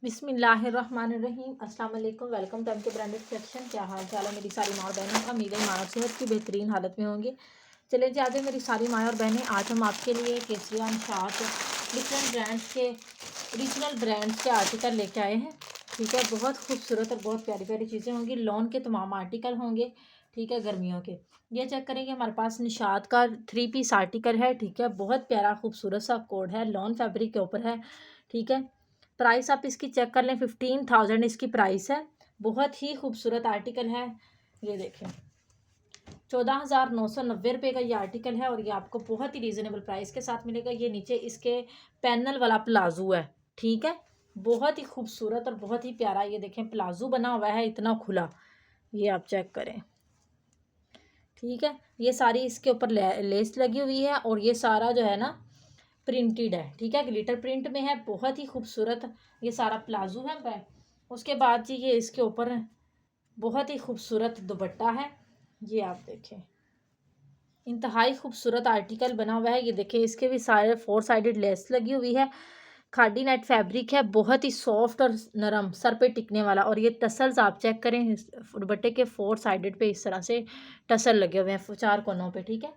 बिस्मिल्लाहिर्रहमानिर्रहीम। अस्सलाम वालेकुम। वेलकम टू के ब्रांडेड कलेक्शन। क्या हाल चाल है मेरी सारी माँ और बहनों का? उम्मीद है माँ और सेहत की बेहतरीन हालत में होंगे। चले जी आज मेरी सारी माँ और बहनें, आज हम आपके लिए केसरिया निशात डिफरेंट ब्रांड्स के रीजनल ब्रांड्स के आर्टिकल लेके आए हैं। ठीक है, बहुत खूबसूरत और बहुत प्यारी प्यारी चीज़ें होंगी। लॉन के तमाम आर्टिकल होंगे। ठीक है, गर्मियों के ये चेक करेंगे। हमारे पास निशात का 3 पीस आर्टिकल है। ठीक है, बहुत प्यारा खूबसूरत सा कोड है, लॉन फैब्रिक के ऊपर है। ठीक है, प्राइस आप इसकी चेक कर लें, 15,000 इसकी प्राइस है। बहुत ही खूबसूरत आर्टिकल है। ये देखें, 14,990 का ये आर्टिकल है और ये आपको बहुत ही रीज़नेबल प्राइस के साथ मिलेगा। ये नीचे इसके पैनल वाला प्लाजो है। ठीक है, बहुत ही खूबसूरत और बहुत ही प्यारा। ये देखें, प्लाजो बना हुआ है इतना खुला, ये आप चेक करें। ठीक है, ये सारी इसके ऊपर लेस लगी हुई है और ये सारा जो है ना प्रिंटेड है। ठीक है, ग्लिटर प्रिंट में है, बहुत ही खूबसूरत ये सारा प्लाजो है। उसके बाद जी ये इसके ऊपर बहुत ही खूबसूरत दुपट्टा है। ये आप देखें, इंतहाई खूबसूरत आर्टिकल बना हुआ है। ये देखें, इसके भी सारे 4 साइडेड लेस लगी हुई है। खादी नेट फैब्रिक है, बहुत ही सॉफ्ट और नरम, सर पे टिकने वाला। और ये टसल्स आप चेक करें, दुपट्टे के 4 साइडेड पे इस तरह से टसल लगे हुए हैं 4 कोनों पे। ठीक है,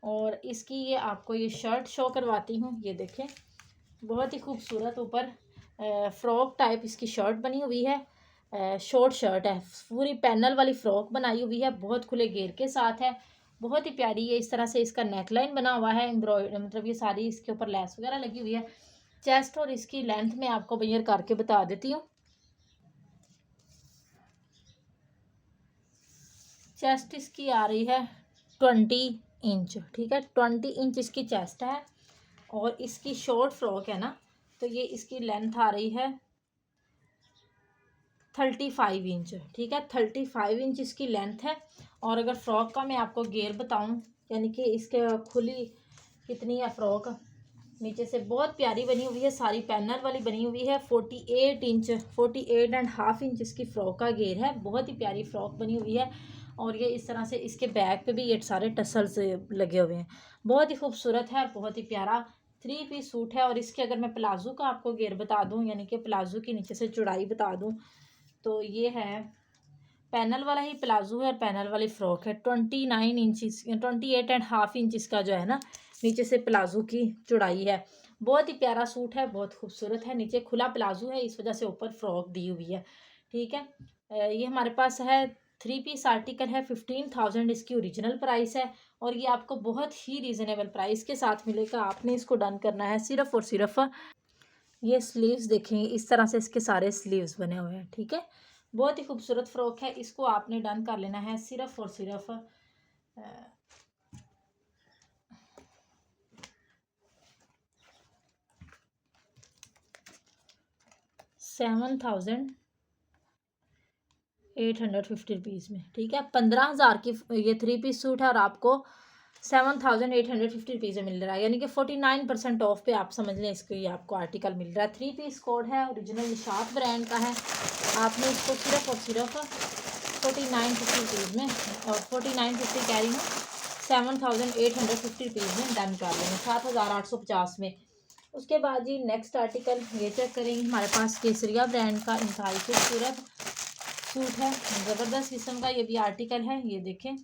और इसकी ये आपको ये शर्ट शो करवाती हूँ। ये देखें, बहुत ही खूबसूरत ऊपर फ्रॉक टाइप इसकी शर्ट बनी हुई है। शॉर्ट शर्ट है, पूरी पैनल वाली फ्रॉक बनाई हुई है, बहुत खुले घेर के साथ है, बहुत ही प्यारी। ये इस तरह से इसका नेक लाइन बना हुआ है, एम्ब्रॉयडरी मतलब ये सारी इसके ऊपर लेस वगैरह लगी हुई है। चेस्ट और इसकी लेंथ में आपको मेजर करके बता देती हूँ। चेस्ट इसकी आ रही है 20 इंच। ठीक है, 20 इंच इसकी चेस्ट है और इसकी शॉर्ट फ्रॉक है ना, तो ये इसकी लेंथ आ रही है 35 इंच। ठीक है, 35 इंच इसकी लेंथ है। और अगर फ्रॉक का मैं आपको घेर बताऊं, यानी कि इसके खुली कितनी है फ्रॉक, नीचे से बहुत प्यारी बनी हुई है, सारी पैनल वाली बनी हुई है। 48 इंच, 48.5 इंच इसकी फ्रॉक का घेर है, बहुत ही प्यारी फ्रॉक बनी हुई है। और ये इस तरह से इसके बैक पे भी ये सारे टसल्स लगे हुए हैं, बहुत ही खूबसूरत है और बहुत ही प्यारा 3 पीस सूट है। और इसके अगर मैं प्लाजो का आपको घेर बता दूं, यानी कि प्लाजो की नीचे से चौड़ाई बता दूं, तो ये है पैनल वाला ही प्लाजो है और पैनल वाली फ्रॉक है। 29 इंच, 28.5 इंच इसका जो है ना नीचे से प्लाजो की चौड़ाई है। बहुत ही प्यारा सूट है, बहुत खूबसूरत है। नीचे खुला प्लाजो है, इस वजह से ऊपर फ्रॉक दी हुई है। ठीक है, ये हमारे पास है 3 पीस आर्टिकल है। 15,000 इसकी ओरिजिनल प्राइस है और ये आपको बहुत ही रीज़नेबल प्राइस के साथ मिलेगा। आपने इसको डन करना है सिर्फ और सिर्फ। ये स्लीव्स देखें, इस तरह से इसके सारे स्लीव्स बने हुए हैं। ठीक है, बहुत ही खूबसूरत फ्रॉक है, इसको आपने डन कर लेना है सिर्फ और सिर्फ 7,850 में। ठीक है, 15,000 की ये 3 पीस सूट है और आपको 7,850 में मिल रहा है, यानी कि 49% ऑफ पे आप समझ लें इसको, ये आपको आर्टिकल मिल रहा है। 3 पीस कोड है, ओरिजिनल निशात ब्रांड का है। आपने इसको सिर्फ और सिर्फ 4950 में, और 4950 कह रही हूँ, 7,850 में डन कर लेंगे, 7,850 में। उसके बाद जी नेक्स्ट आर्टिकल ये चेक करेंगे। हमारे पास केसरिया ब्रांड का इंतहाई खूबसूरत सूट है, ज़बरदस्त किस्म का ये भी आर्टिकल है। ये देखें,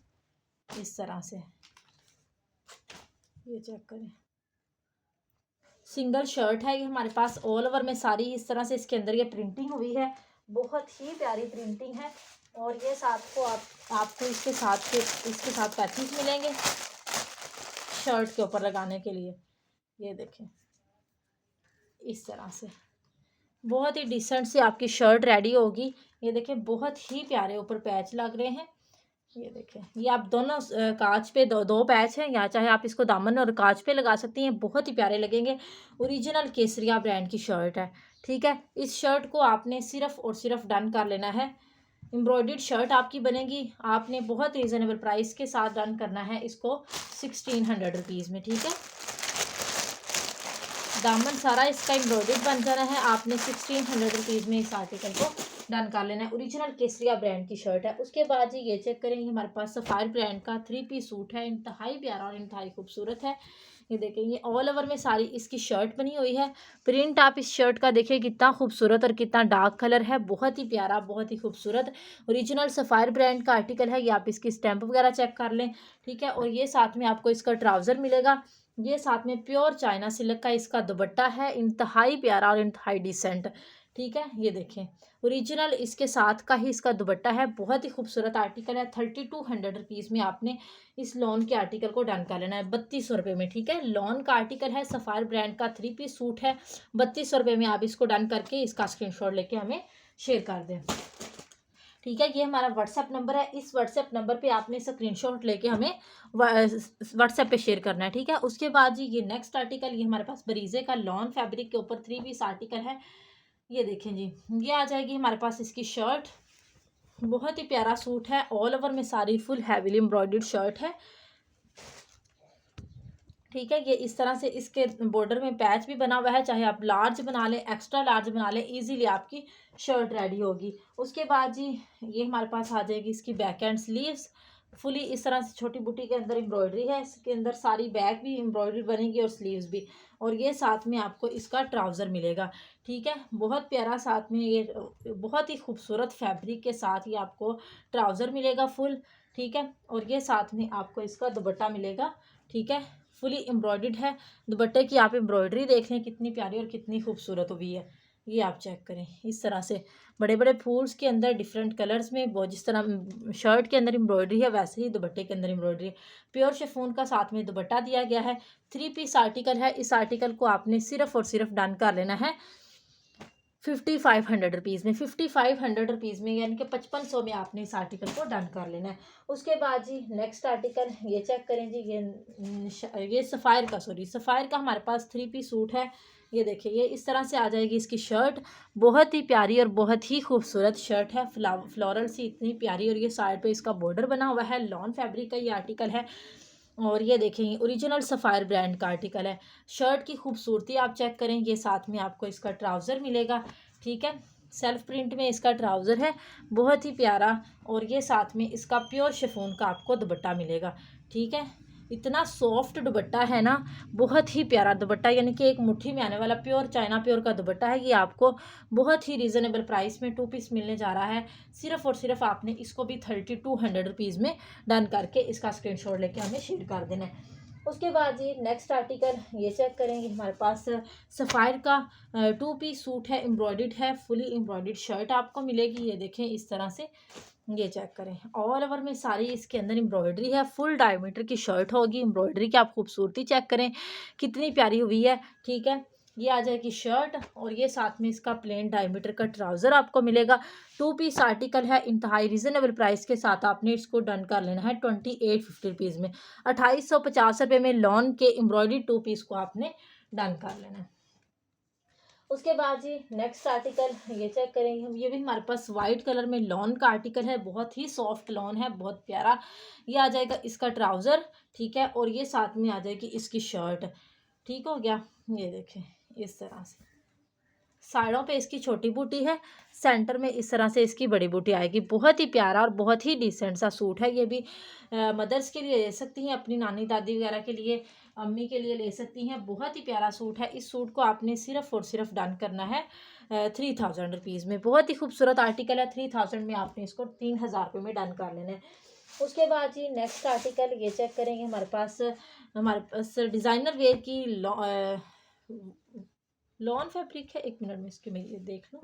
इस तरह से ये चेक करें, सिंगल शर्ट है ये हमारे पास। ऑल ओवर में सारी इस तरह से इसके अंदर ये प्रिंटिंग हुई है, बहुत ही प्यारी प्रिंटिंग है। और ये साथ को आपको इसके साथ पैचेस मिलेंगे शर्ट के ऊपर लगाने के लिए। ये देखें, इस तरह से बहुत ही डिसेंट से आपकी शर्ट रेडी होगी। ये देखें, बहुत ही प्यारे ऊपर पैच लग रहे हैं। ये देखें, ये आप दोनों कांच पे दो पैच हैं, या चाहे आप इसको दामन और कांच पे लगा सकती हैं, बहुत ही प्यारे लगेंगे। ओरिजिनल केसरिया ब्रांड की शर्ट है। ठीक है, इस शर्ट को आपने सिर्फ और सिर्फ डन कर लेना है। एम्ब्रॉयडर्ड शर्ट आपकी बनेगी, आपने बहुत रीज़नेबल प्राइस के साथ डन करना है इसको 1,600 में। ठीक है, दामन सारा इसका एम्ब्रॉयडर्ड बन जाना है, आपने 1,600 में इस आर्टिकल को डन कर लेना है। ओरिजिनल केसरिया ब्रांड की शर्ट है। उसके बाद जी ये चेक करेंगे, हमारे पास सफायर ब्रांड का 3 पीस सूट है, इंतहाई प्यारा और इंतहाई खूबसूरत है। ये देखें, ये ऑल ओवर में सारी इसकी शर्ट बनी हुई है। प्रिंट आप इस शर्ट का देखिए कितना खूबसूरत और कितना डार्क कलर है, बहुत ही प्यारा, बहुत ही खूबसूरत ओरिजिनल सफ़ायर ब्रांड का आर्टिकल है। ये आप इसकी स्टैंप वगैरह चेक कर लें, ठीक है। और ये साथ में आपको इसका ट्राउज़र मिलेगा। ये साथ में प्योर चाइना सिल्क का इसका दुपट्टा है, इंतहाई प्यारा और इंतहाई डिसेंट, ठीक है। ये देखें, ओरिजिनल इसके साथ का ही इसका दुपट्टा है, बहुत ही खूबसूरत आर्टिकल है। 3200 रुपीज़ में आपने इस लॉन के आर्टिकल को डन कर लेना है, 3200 में, ठीक है। लॉन का आर्टिकल है, सफ़ायर ब्रांड का 3 पीस सूट है, 3200 में आप इसको डन करके इसका स्क्रीनशॉट लेके हमें शेयर कर दें, ठीक है। ये हमारा व्हाट्सएप नंबर है, इस व्हाट्सएप नंबर पे आपने स्क्रीनशॉट लेके हमें व्हाट्सएप पे शेयर करना है, ठीक है। उसके बाद जी ये नेक्स्ट आर्टिकल, ये हमारे पास बरीजे का लॉन फैब्रिक के ऊपर 3 पीस आर्टिकल है। ये देखें जी, ये आ जाएगी हमारे पास इसकी शर्ट, बहुत ही प्यारा सूट है, ऑल ओवर में सारी फुल हैवीली एम्ब्रॉयडर्ड शर्ट है, ठीक है। ये इस तरह से इसके बॉर्डर में पैच भी बना हुआ है, चाहे आप लार्ज बना लें, एक्स्ट्रा लार्ज बना लें, इजीली आपकी शर्ट रेडी होगी। उसके बाद जी ये हमारे पास आ जाएगी इसकी बैक एंड स्लीव्स, फुली इस तरह से छोटी बूटी के अंदर एम्ब्रॉयडरी है, इसके अंदर सारी बैक भी एम्ब्रॉयडरी बनेगी और स्लीव्स भी। और ये साथ में आपको इसका ट्राउज़र मिलेगा, ठीक है। बहुत प्यारा, साथ में ये बहुत ही खूबसूरत फैब्रिक के साथ ये आपको ट्राउज़र मिलेगा फुल, ठीक है। और ये साथ में आपको इसका दुपट्टा मिलेगा, ठीक है। फुली एम्ब्रॉयडर्ड है, दुपट्टे की आप एम्ब्रॉयडरी देख लें कितनी प्यारी और कितनी खूबसूरत हुई है। ये आप चेक करें, इस तरह से बड़े बड़े फूल्स के अंदर डिफरेंट कलर्स में, वो जिस तरह शर्ट के अंदर एम्ब्रॉयडरी है वैसे ही दुपट्टे के अंदर एम्ब्रॉयडरी है। प्योर शिफॉन का साथ में दुपट्टा दिया गया है, 3 पीस आर्टिकल है। इस आर्टिकल को आपने सिर्फ और सिर्फ डन कर लेना है 5500 रुपीज़ में, 5500 रुपीज़ में, यानी कि 5500 में आपने इस आर्टिकल को डन कर लेना है। उसके बाद जी नेक्स्ट आर्टिकल ये चेक करें जी, ये सफ़ायर का हमारे पास 3 पीस सूट है। ये देखिए, ये इस तरह से आ जाएगी इसकी शर्ट, बहुत ही प्यारी और बहुत ही खूबसूरत शर्ट है, फ्लोरल सी इतनी प्यारी। और ये साइड पे इसका बॉर्डर बना हुआ है, लॉन फैब्रिक का ये आर्टिकल है। और ये देखें, ओरिजिनल सफ़ायर ब्रांड का आर्टिकल है। शर्ट की खूबसूरती आप चेक करें, ये साथ में आपको इसका ट्राउज़र मिलेगा, ठीक है। सेल्फ प्रिंट में इसका ट्राउज़र है, बहुत ही प्यारा। और ये साथ में इसका प्योर शिफॉन का आपको दुपट्टा मिलेगा, ठीक है। इतना सॉफ्ट दुपट्टा है ना, बहुत ही प्यारा दुपट्टा, यानी कि एक मुट्ठी में आने वाला प्योर चाइना प्योर का दुपट्टा है। ये आपको बहुत ही रीज़नेबल प्राइस में 2 पीस मिलने जा रहा है। सिर्फ़ और सिर्फ आपने इसको भी 3200 रुपीज़ में डन करके इसका स्क्रीनशॉट लेके हमें शेयर कर देना है। उसके बाद जी नेक्स्ट आर्टिकल ये चेक करेंगे, हमारे पास सफ़ायर का 2 पीस सूट है, एम्ब्रॉयडर्ड है, फुली एम्ब्रॉयडर्ड शर्ट आपको मिलेगी। ये देखें इस तरह से, ये चेक करें, ऑल ओवर में सारी इसके अंदर एम्ब्रॉयडरी है, फुल डायमीटर की शर्ट होगी। एम्ब्रॉयडरी की आप खूबसूरती चेक करें कितनी प्यारी हुई है, ठीक है। ये आ जाएगी शर्ट, और ये साथ में इसका प्लेन डायमीटर का ट्राउज़र आपको मिलेगा। 2 पीस आर्टिकल है, इंतहाई रीज़नेबल प्राइस के साथ आपने इसको डन कर लेना है 2850 रुपीज़ में, 2850 रुपये में लॉन के एम्ब्रॉयडरी 2 पीस को आपने डन कर लेना है। उसके बाद जी नेक्स्ट आर्टिकल ये चेक करेंगे हम, ये भी हमारे पास वाइट कलर में लॉन का आर्टिकल है, बहुत ही सॉफ्ट लॉन है, बहुत प्यारा। ये आ जाएगा इसका ट्राउज़र, ठीक है। और ये साथ में आ जाएगी इसकी शर्ट, ठीक हो गया। ये देखें इस तरह से, साइडों पे इसकी छोटी बूटी है, सेंटर में इस तरह से इसकी बड़ी बूटी आएगी। बहुत ही प्यारा और बहुत ही डिसेंट सा सूट है। ये भी मदर्स के लिए ले सकती हैं, अपनी नानी दादी वगैरह के लिए, अम्मी के लिए ले सकती हैं। बहुत ही प्यारा सूट है। इस सूट को आपने सिर्फ और सिर्फ डन करना है 3000 रुपीज़ में। बहुत ही खूबसूरत आर्टिकल है, 3000 में आपने इसको 3000 रुपये में डन कर लेना है। उसके बाद जी नेक्स्ट आर्टिकल ये चेक करेंगे, हमारे पास डिज़ाइनर वेयर की लॉन फैब्रिक है। एक मिनट में इसके मैं ये देख लूँ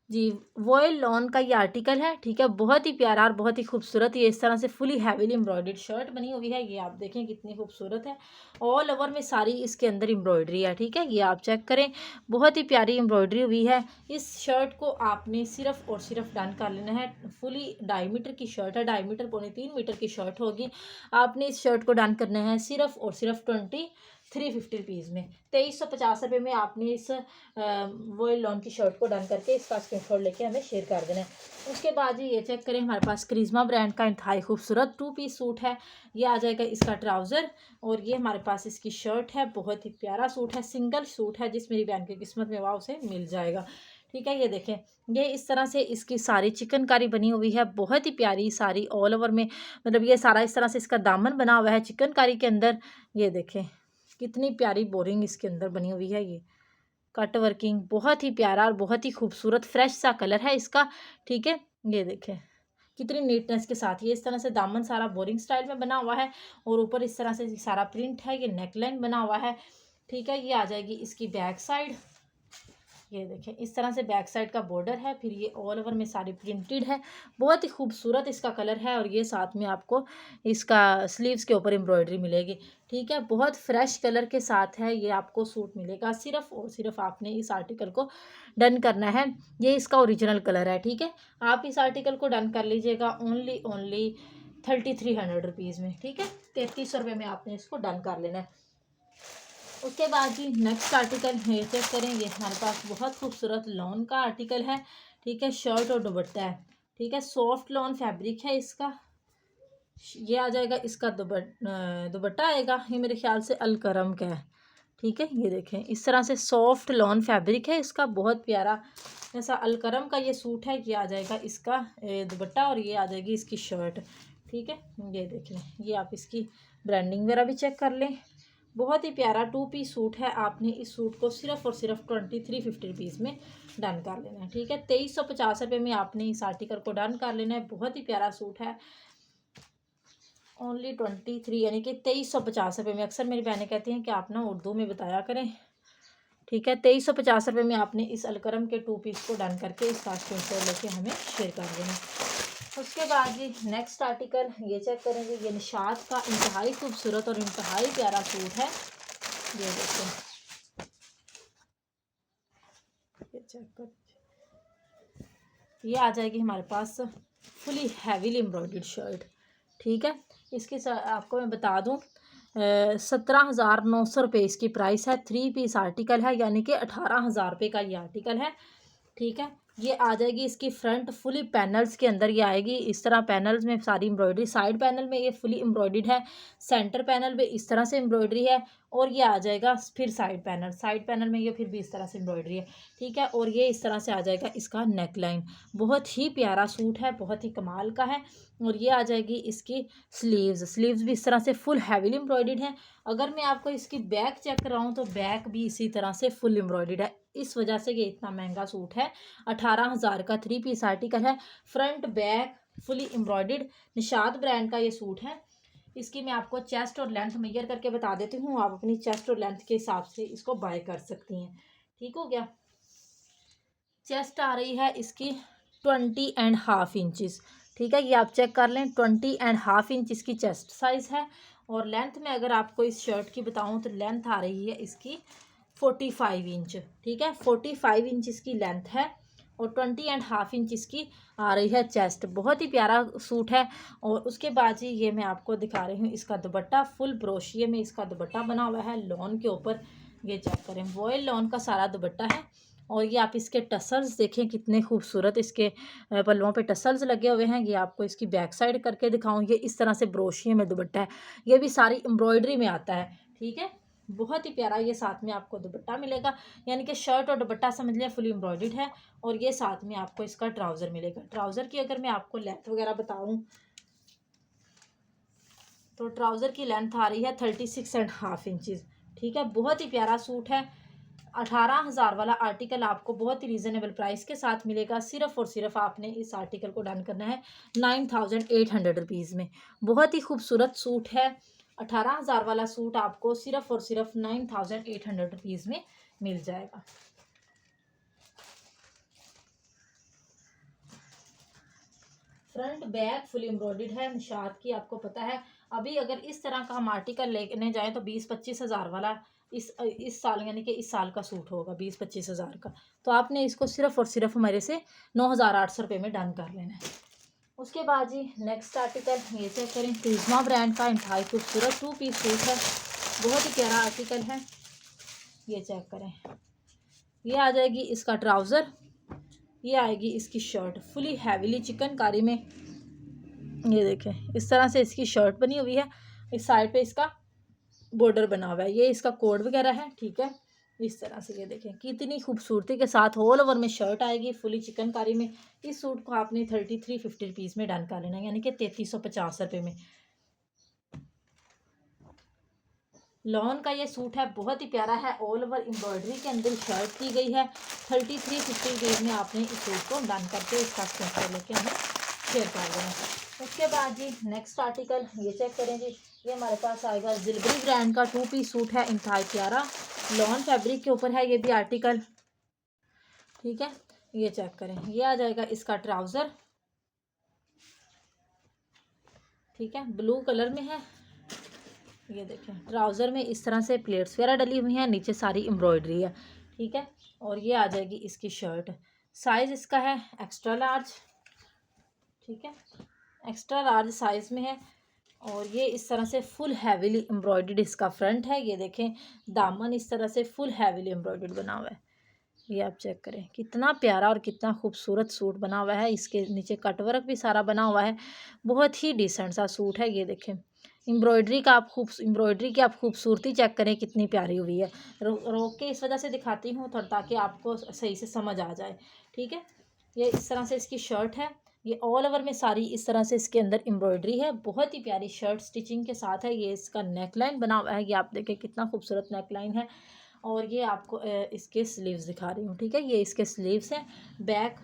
जी, वॉयल लॉन का ये आर्टिकल है, ठीक है। बहुत ही प्यारा और बहुत ही खूबसूरत, ये इस तरह से फुली हैवीली एम्ब्रॉयडर्ड शर्ट बनी हुई है। ये आप देखें कितनी खूबसूरत है, ऑल ओवर में सारी इसके अंदर एम्ब्रॉयडरी है, ठीक है। ये आप चेक करें, बहुत ही प्यारी एम्ब्रॉयडरी हुई है। इस शर्ट को आपने सिर्फ और सिर्फ डन कर लेना है, फुली डायमीटर की शर्ट है, डायमीटर 3.25 मीटर की शर्ट होगी। आपने इस शर्ट को डन करना है सिर्फ और सिर्फ 2350 रुपीज़ में, 2350 रुपये में आपने इस वॉयल लॉन की शर्ट को डन करके इसका स्क्रीनशॉट लेके हमें शेयर कर देना है। उसके बाद ये चेक करें, हमारे पास करिश्मा ब्रांड का इंतहाई खूबसूरत 2 पीस सूट है। ये आ जाएगा इसका ट्राउज़र, और ये हमारे पास इसकी शर्ट है। बहुत ही प्यारा सूट है, सिंगल सूट है, जिस मेरी बहन की किस्मत में वाह उसे मिल जाएगा, ठीक है। ये देखें, ये इस तरह से इसकी सारी चिकनकारी बनी हुई है, बहुत ही प्यारी सारी ऑल ओवर में, मतलब ये सारा इस तरह से इसका दामन बना हुआ है चिकनकारी के अंदर। ये देखें कितनी प्यारी बोरिंग इसके अंदर बनी हुई है। ये कट वर्किंग बहुत ही प्यारा और बहुत ही खूबसूरत फ्रेश सा कलर है इसका। ठीक है, ये देखें कितनी नीटनेस के साथ ये इस तरह से दामन सारा बोरिंग स्टाइल में बना हुआ है और ऊपर इस तरह से सारा प्रिंट है। ये नेकलाइन बना हुआ है। ठीक है, ये आ जाएगी इसकी बैक साइड। ये देखें इस तरह से बैक साइड का बॉर्डर है, फिर ये ऑल ओवर में सारी प्रिंटेड है, बहुत ही खूबसूरत इसका कलर है। और ये साथ में आपको इसका स्लीव्स के ऊपर एम्ब्रॉयडरी मिलेगी। ठीक है, बहुत फ्रेश कलर के साथ है ये आपको सूट मिलेगा। सिर्फ और सिर्फ आपने इस आर्टिकल को डन करना है, ये इसका ओरिजिनल कलर है। ठीक है, आप इस आर्टिकल को डन कर लीजिएगा ओनली 3300 रुपीज़ में। ठीक है, 3300 रुपये में आपने इसको डन कर लेना है। उसके बाद जी नेक्स्ट आर्टिकल ये चेक करें, ये हमारे पास बहुत खूबसूरत लॉन का आर्टिकल है। ठीक है, शर्ट और दुपट्टा है। ठीक है, सॉफ्ट लॉन फैब्रिक है इसका। ये आ जाएगा इसका दुपट्टा आएगा, ये मेरे ख्याल से अलकरम का है। ठीक है, ये देखें इस तरह से सॉफ्ट लॉन फैब्रिक है इसका, बहुत प्यारा ऐसा अलकरम का ये सूट है। ये आ जाएगा इसका दुपट्टा और ये आ जाएगी इसकी शर्ट। ठीक है, ये देख लें, ये आप इसकी ब्रांडिंग वगैरह भी चेक कर लें। बहुत ही प्यारा 2 पीस सूट है। आपने इस सूट को सिर्फ और सिर्फ 2350 रुपीज़ में डन कर लेना है। ठीक है, 2350 रुपये में आपने इस आर्टिकल को डन कर लेना है। बहुत ही प्यारा सूट है, ओनली 23 यानी कि 2350 रुपये में। अक्सर मेरी बहनें कहती हैं कि आप ना उर्दू में बताया करें। ठीक है, 2350 रुपये में आपने इस अलकरम के 2 पीस को डन करके इसका स्क्रीनशॉट लेके हमें शेयर कर देना। उसके बाद जी नेक्स्ट आर्टिकल ये चेक करेंगे, ये निशात का इंतहाई खूबसूरत और इंतहाई प्यारा सूट है। ये देखो, ये चेक कर, ये आ जाएगी हमारे पास फुली हैवीली एम्ब्रॉयडर्ड शर्ट। ठीक है, इसकी आपको मैं बता दूं 17,900 रुपये इसकी प्राइस है। 3 पीस आर्टिकल है, यानी कि 18,000 रुपये का ये आर्टिकल है। ठीक है, ये आ जाएगी इसकी फ्रंट फुली पैनल्स के अंदर। ये आएगी इस तरह पैनल्स में सारी एम्ब्रॉयडरी। साइड पैनल में ये फुली एम्ब्रॉयडर्ड है, सेंटर पैनल में इस तरह से एम्ब्रॉयडरी है और ये आ जाएगा फिर साइड पैनल में ये फिर भी इस तरह से एम्ब्रॉयडरी है। ठीक है, और ये इस तरह से आ जाएगा इसका नेक लाइन। बहुत ही प्यारा सूट है, बहुत ही कमाल का है। और ये आ जाएगी इसकी स्लीव्स भी इस तरह से फुल हैवीली एम्ब्रॉयडर्ड है। अगर मैं आपको इसकी बैक चेक कराऊँ तो बैक भी इसी तरह से फुल एम्ब्रॉयडर्ड है। इस वजह से ये इतना महंगा सूट है। 18,000 का 3 पीस आर्टिकल है, front back fully embroidered. Nishat brand का ये सूट है। इसकी मैं आपको चेस्ट और लेंथ मेजर करके बता देती हूँ, आप अपनी चेस्ट और लेंथ के हिसाब से इसको बाय कर सकती हैं। ठीक हो गया, चेस्ट आ रही है इसकी 20.5 इंचज़। ठीक है, ये आप चेक कर लें, 20.5 इंच इसकी चेस्ट साइज़ है। और लेंथ में अगर आपको इस शर्ट की बताऊं तो लेंथ आ रही है इसकी 45 इंच। ठीक है, 45 इंच इसकी लेंथ है और 20.5 इंच इसकी आ रही है चेस्ट। बहुत ही प्यारा सूट है। और उसके बाद ही ये मैं आपको दिखा रही हूँ इसका दुपट्टा, फुल ब्रोशिये में इसका दुपट्टा बना हुआ है लॉन के ऊपर। ये चेक करें, वॉयल लॉन का सारा दुपट्टा है। और ये आप इसके टसल्स देखें कितने खूबसूरत इसके पल्लुओं पे टसल्स लगे हुए हैं। ये आपको इसकी बैक साइड करके दिखाऊं, ये इस तरह से ब्रोशिये में दुपट्टा है, ये भी सारी एम्ब्रॉयडरी में आता है। ठीक है, बहुत ही प्यारा ये साथ में आपको दुपट्टा मिलेगा, यानी कि शर्ट और दुपट्टा समझ लिया फुली एम्ब्रॉयडर्ड है। और ये साथ में आपको इसका ट्राउज़र मिलेगा। ट्राउज़र की अगर मैं आपको लेंथ वगैरह बताऊं तो ट्राउज़र की लेंथ आ रही है 36.5 इंचज़। ठीक है, बहुत ही प्यारा सूट है। 18,000 वाला आर्टिकल आपको बहुत ही रीज़नेबल प्राइस के साथ मिलेगा। सिर्फ और सिर्फ आपने इस आर्टिकल को डन करना है 9,800 रुपीज़ में। बहुत ही खूबसूरत सूट है। 18,000 वाला सूट आपको सिर्फ और सिर्फ 9,800 रुपीज़ में मिल जाएगा। फ्रंट बैक फुल एम्ब्रॉयडर्ड है निशात की, आपको पता है। अभी अगर इस तरह का हम आर्टिकल लेने जाएं तो 20-25 हज़ार वाला इस साल यानी कि इस साल का सूट होगा 20-25 हज़ार का। तो आपने इसको सिर्फ और सिर्फ हमारे से 9,800 रुपये में डन कर लेना है। उसके बाद जी नेक्स्ट आर्टिकल ये चेक करें, प्रिज्मा ब्रांड का इंतहाई खूबसूरत 2 पीस सूट है, बहुत ही प्यारा आर्टिकल है। ये चेक करें, ये आ जाएगी इसका ट्राउज़र, ये आएगी इसकी शर्ट फुली हैवीली चिकनकारी में। ये देखें इस तरह से इसकी शर्ट बनी हुई है, इस साइड पे इसका बॉर्डर बना हुआ है, ये इसका कोड वगैरह है। ठीक है, इस तरह से ये देखें कितनी खूबसूरती के साथ ऑल ओवर में शर्ट आएगी फुली चिकनकारी में। इस सूट को आपने 3350 रुपीज़ में डन कर लेना है, यानी कि 3350 रुपये में। लॉन का ये सूट है, बहुत ही प्यारा है, ऑल ओवर एम्ब्रॉयडरी के अंदर शर्ट की गई है। 3350 रुपीज़ में आपने इस सूट को डन करके इसका स्क्रीनशॉट लेके हमें शेयर कर देना। उसके बाद जी नेक्स्ट आर्टिकल ये चेक करें जी। ये हमारे पास आएगा जिलबरी ब्रांड का 2 पीस सूट है, इंतहाई प्यारा लॉन फैब्रिक के ऊपर है ये भी आर्टिकल, ठीक है। ये चेक करें, ये आ जाएगा इसका ट्राउज़र, ठीक है, ब्लू कलर में है। ये देखें ट्राउज़र में इस तरह से प्लेट्स वगैरह डली हुई हैं, नीचे सारी एम्ब्रॉयडरी है, ठीक है। और ये आ जाएगी इसकी शर्ट, साइज़ इसका है एक्स्ट्रा लार्ज, ठीक है, एक्स्ट्रा लार्ज साइज़ में है। और ये इस तरह से फुल हैवीली एम्ब्रॉयडर्ड इसका फ्रंट है। ये देखें दामन इस तरह से फुल हैवीली एम्ब्रॉयडर्ड बना हुआ है। ये आप चेक करें कितना प्यारा और कितना खूबसूरत सूट बना हुआ है। इसके नीचे कट वर्क भी सारा बना हुआ है, बहुत ही डिसेंट सा सूट है। ये देखें एम्ब्रॉयडरी की आप खूबसूरती चेक करें कितनी प्यारी हुई है। रोक के इस वजह से दिखाती हूँ थोड़ा, ताकि आपको सही से समझ आ जाए, ठीक है। ये इस तरह से इसकी शर्ट है, ये ऑल ओवर में सारी इस तरह से इसके अंदर एम्ब्रॉयडरी है, बहुत ही प्यारी शर्ट स्टिचिंग के साथ है। ये इसका नेक लाइन बना हुआ है, ये आप देखें कितना खूबसूरत नेक लाइन है। और ये आपको इसके स्लीव्स दिखा रही हूँ, ठीक है। ये इसके स्लीव्स हैं, बैक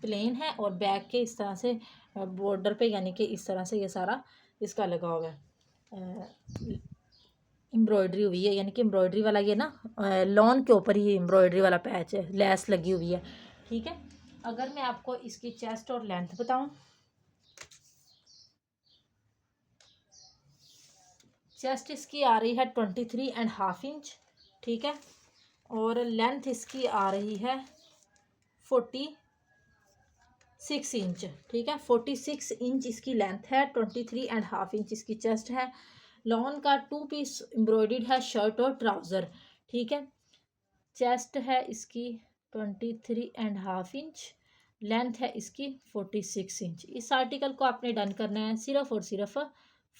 प्लेन है और बैक के इस तरह से बॉर्डर पे यानी कि इस तरह से ये सारा इसका लगा हुआ है, एम्ब्रॉयडरी हुई है, यानी कि एम्ब्रॉयडरी वाला ये ना लॉन के ऊपर ही एम्ब्रॉयडरी वाला पैच है, लेस लगी हुई है, ठीक है। अगर मैं आपको इसकी चेस्ट और लेंथ बताऊं, चेस्ट इसकी आ रही है 23.5 इंच, ठीक है। और लेंथ इसकी आ रही है 46 इंच, ठीक है। 46 इंच इसकी लेंथ है, 23.5 इंच इसकी चेस्ट है। लॉन का 2 पीस एम्ब्रॉयडर्ड है शर्ट और ट्राउज़र, ठीक है। चेस्ट है इसकी 23.5 इंच, लेंथ है इसकी 46 इंच। इस आर्टिकल को आपने डन करना है सिर्फ और सिर्फ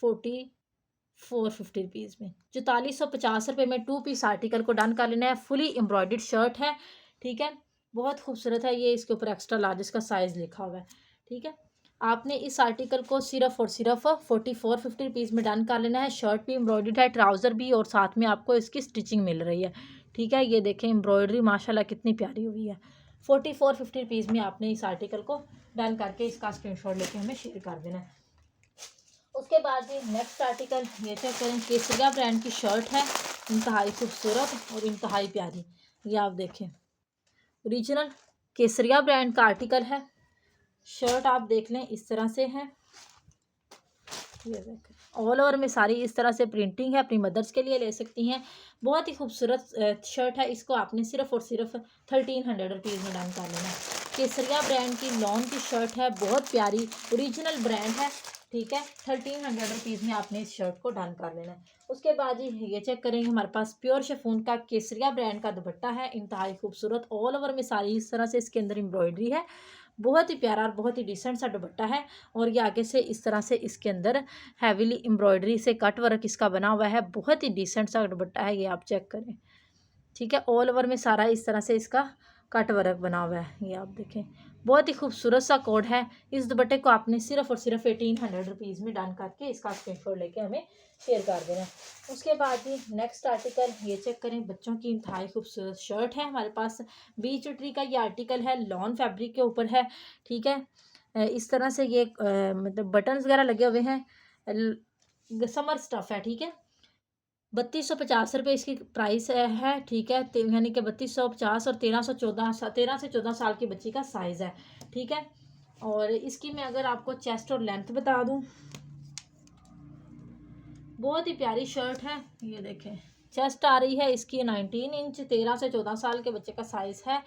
450 रुपीज़ में, 4450 रुपये में 2 पीस आर्टिकल को डन कर लेना है। फुली एम्ब्रॉयडर्ड शर्ट है, ठीक है, बहुत खूबसूरत है। ये इसके ऊपर एक्स्ट्रा लार्ज इसका साइज़ लिखा हुआ है, ठीक है। आपने इस आर्टिकल को सिर्फ और सिर्फ 4450 रुपीज़ में डन कर लेना है। शर्ट भी एम्ब्रॉयडर्ड है, ट्राउज़र भी, और साथ में आपको इसकी स्टिचिंग मिल रही है, ठीक है। ये देखें एम्ब्रॉयडरी माशाल्लाह कितनी प्यारी हुई है। 4450 रुपीज़ में आपने इस आर्टिकल को डन करके इसका स्क्रीनशॉट लेके हमें शेयर कर देना है। उसके बाद जी नेक्स्ट आर्टिकल ये चेक करें, केसरिया ब्रांड की शर्ट है, इंतहाई खूबसूरत और इंतहाई प्यारी। ये आप देखें ओरिजिनल केसरिया ब्रांड का आर्टिकल है। शर्ट आप देख लें इस तरह से है, ये देखें ऑल ओवर में सारी इस तरह से प्रिंटिंग है, अपनी मदर्स के लिए ले सकती हैं। बहुत ही खूबसूरत शर्ट है, इसको आपने सिर्फ और सिर्फ 1300 रुपीज़ में डन कर लेना है। केसरिया ब्रांड की लॉन की शर्ट है, बहुत प्यारी ओरिजिनल ब्रांड है, ठीक है। 1300 रुपीज़ में आपने इस शर्ट को डन कर लेना है। उसके बाद ये चेक करेंगे, हमारे पास प्योर शिफॉन का केसरिया ब्रांड का दुपट्टा है, इंतहाई खूबसूरत, ऑल ओवर में सारी इस तरह से इसके अंदर एम्ब्रॉयडरी है, बहुत ही प्यारा और बहुत ही डिसेंट सा दुपट्टा है। और ये आगे से इस तरह से इसके अंदर हैवीली एम्ब्रॉयडरी से कट वर्क इसका बना हुआ है, बहुत ही डिसेंट सा दुपट्टा है। ये आप चेक करें, ठीक है, ऑल ओवर में सारा इस तरह से इसका कट वर्क बना हुआ है। ये आप देखें बहुत ही खूबसूरत सा कोड है। इस दुपट्टे को आपने सिर्फ और सिर्फ 1800 रुपीज़ में डन करके इसका स्क्रीनशॉट लेके हमें शेयर कर देना। उसके बाद ही नेक्स्ट आर्टिकल ये चेक करें, बच्चों की इंतहाई खूबसूरत शर्ट है हमारे पास, बीच ट्री का ये आर्टिकल है, लॉन फैब्रिक के ऊपर है, ठीक है। इस तरह से ये मतलब बटन्स वगैरह लगे हुए हैं, समर स्टफ़ है, ठीक है। 3250 रुपये इसकी प्राइस है, ठीक है। यानी कि 3250 और 13 से 14 साल की बच्ची का साइज़ है, ठीक है। और इसकी मैं अगर आपको चेस्ट और लेंथ बता दूं, बहुत ही प्यारी शर्ट है। ये देखें चेस्ट आ रही है इसकी 19 इंच, 13 से 14 साल के बच्चे का साइज़ है,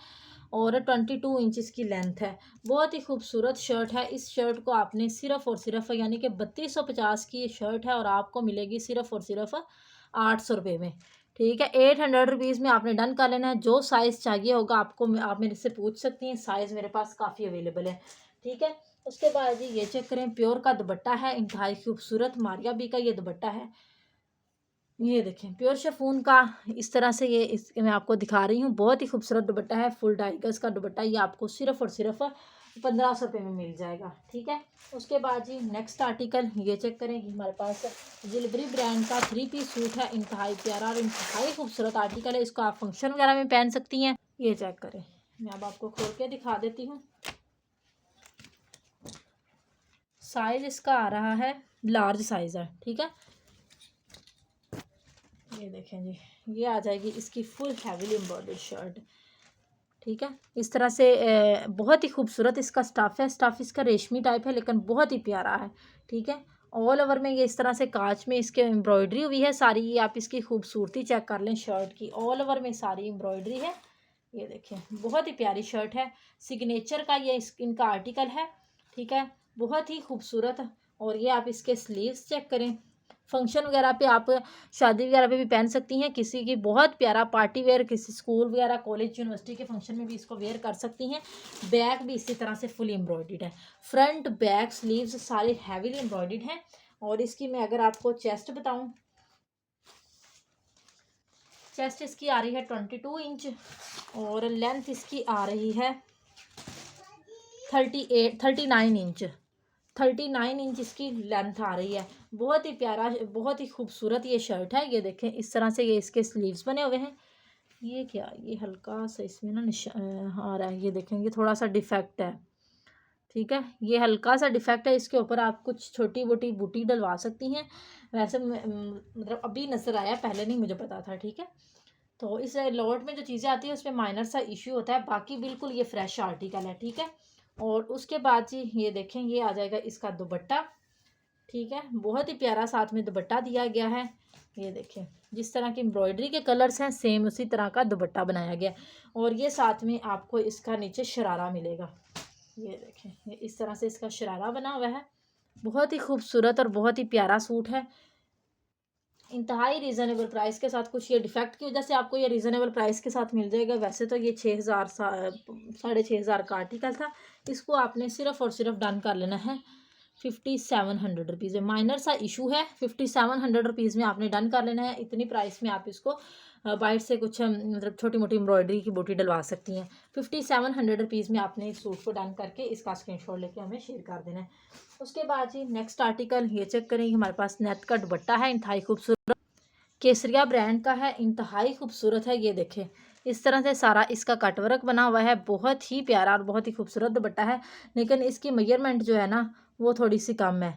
और 22 इंच इसकी लेंथ है। बहुत ही खूबसूरत शर्ट है। इस शर्ट को आपने सिर्फ और सिर्फ यानी कि 3250 की शर्ट है, और आपको मिलेगी सिर्फ और सिर्फ 800 रुपये में, ठीक है। 800 रुपीज़ में आपने डन कर लेना है। जो साइज़ चाहिए होगा आपको, आप मेरे से पूछ सकती हैं, साइज़ मेरे पास काफ़ी अवेलेबल है, ठीक है। उसके बाद जी ये चेक करें, प्योर का दुपट्टा है, इंतहाई खूबसूरत मारिया बी का ये दुपट्टा है, ये देखें प्योर शिफॉन का इस तरह से ये इस मैं आपको दिखा रही हूँ। बहुत ही खूबसूरत दुपट्टा है, फुल 2.5 गज का दुपट्टा। ये आपको सिर्फ और सिर्फ 1500 रुपये में मिल जाएगा, ठीक है। उसके बाद जी नेक्स्ट आर्टिकल ये चेक करें कि हमारे पास जिलबरी ब्रांड का 3 पीस सूट है। इंतहाई प्यारा और इंतहाई खूबसूरत आर्टिकल है। इसको आप फंक्शन वगैरह में पहन सकती हैं। ये चेक करें, मैं अब आपको खोल के दिखा देती हूँ। साइज इसका आ रहा है लार्ज साइज है, ठीक है। ये देखें जी, ये आ जाएगी इसकी फुल हैवीली एम्ब्रॉयडर्ड शर्ट, ठीक है। इस तरह से बहुत ही खूबसूरत इसका स्टफ़ है। स्टफ़ इसका रेशमी टाइप है लेकिन बहुत ही प्यारा है, ठीक है। ऑल ओवर में ये इस तरह से कांच में इसके एम्ब्रॉयडरी हुई है सारी। ये आप इसकी खूबसूरती चेक कर लें शर्ट की, ऑल ओवर में सारी एम्ब्रॉयडरी है। ये देखें बहुत ही प्यारी शर्ट है। सिग्नेचर का ये इनका आर्टिकल है, ठीक है। बहुत ही खूबसूरत। और ये आप इसके स्लीव्स चेक करें। फंक्शन वगैरह पे आप शादी वगैरह पे भी पहन सकती हैं। किसी की बहुत प्यारा पार्टी वेयर, किसी स्कूल वगैरह कॉलेज यूनिवर्सिटी के फंक्शन में भी इसको वेयर कर सकती हैं। बैक भी इसी तरह से फुल एम्ब्रॉयडर्ड है। फ्रंट बैक स्लीव्स सारे हैवीली एम्ब्रॉयडर्ड हैं। और इसकी मैं अगर आपको चेस्ट बताऊं, चेस्ट इसकी आ रही है 22 इंच और लेंथ इसकी आ रही है 39 इंच। 39 इंच इसकी लेंथ आ रही है। बहुत ही प्यारा, बहुत ही खूबसूरत ये शर्ट है। ये देखें इस तरह से ये इसके स्लीव्स बने हुए हैं। ये क्या, ये हल्का सा इसमें ना आ रहा है। ये देखें ये थोड़ा सा डिफेक्ट है, ठीक है। ये हल्का सा डिफेक्ट है। इसके ऊपर आप कुछ छोटी मोटी बूटी डलवा सकती हैं। वैसे मतलब अभी नज़र आया, पहले नहीं मुझे पता था, ठीक है। तो इस लॉट में जो चीज़ें आती हैं उसमें माइनर सा इश्यू होता है, बाकी बिल्कुल ये फ्रेश आर्टिकल है, ठीक है। और उसके बाद जी ये देखें ये आ जाएगा इसका दुपट्टा, ठीक है। बहुत ही प्यारा साथ में दुपट्टा दिया गया है। ये देखें जिस तरह की एम्ब्रॉयडरी के कलर्स हैं सेम उसी तरह का दुपट्टा बनाया गया। और ये साथ में आपको इसका नीचे शरारा मिलेगा। ये देखें ये इस तरह से इसका शरारा बना हुआ है। बहुत ही खूबसूरत और बहुत ही प्यारा सूट है। इंतहाई रीज़नेबल प्राइस के साथ। कुछ ये डिफेक्ट की वजह से आपको ये रीज़नेबल प्राइस के साथ मिल जाएगा। वैसे तो ये 6000 6,500 का आर्टिकल था। इसको आपने सिर्फ़ और सिर्फ डन कर लेना है 5700 रुपीज़ में। माइनर सा इशू है, 5700 रुपीज़ में आपने डन कर लेना है। इतनी प्राइस में आप इसको बाहर से कुछ मतलब छोटी मोटी एम्ब्रॉयडरी की बूटी डलवा सकती हैं। 5700 रुपीज़ में आपने इस सूट को डन करके इसका स्क्रीनशॉट लेके हमें शेयर कर देना है। उसके बाद जी नेक्स्ट आर्टिकल ये चेक करें। हमारे पास नेट का दुपट्टा है, इंतहाई खूबसूरत केसरिया ब्रांड का है। इंतहाई खूबसूरत है। ये देखें इस तरह से सारा इसका कट वर्क बना हुआ है। बहुत ही प्यारा और बहुत ही खूबसूरत दुपट्टा है। लेकिन इसकी मेजरमेंट जो है ना वो थोड़ी सी कम है,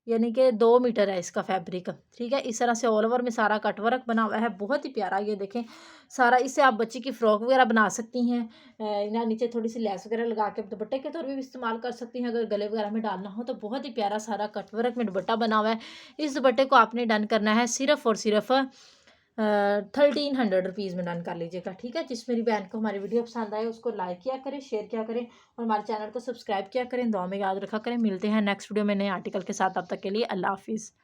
यानी कि 2 मीटर है इसका फैब्रिक, ठीक है। इस तरह से ऑल ओवर में सारा कट वर्क बना हुआ है। बहुत ही प्यारा। ये देखें सारा, इससे आप बच्ची की फ्रॉक वगैरह बना सकती हैं। ना नीचे थोड़ी सी लैस वगैरह लगा के दुपट्टे के तौर पे भी इस्तेमाल कर सकती हैं अगर गले वगैरह में डालना हो तो। बहुत ही प्यारा सारा कट वर्क में दुपट्टा बना हुआ है। इस दुपट्टे को आपने डन करना है सिर्फ और सिर्फ 1300 रुपीज़ में डन कर लीजिएगा, ठीक है। जिस मेरी बहन को हमारी वीडियो पसंद आए उसको लाइक किया करें, शेयर किया करें और हमारे चैनल को सब्सक्राइब किया करें। दुआ में याद रखा करें। मिलते हैं नेक्स्ट वीडियो में नए आर्टिकल के साथ। तब तक के लिए अल्लाह हाफिज़।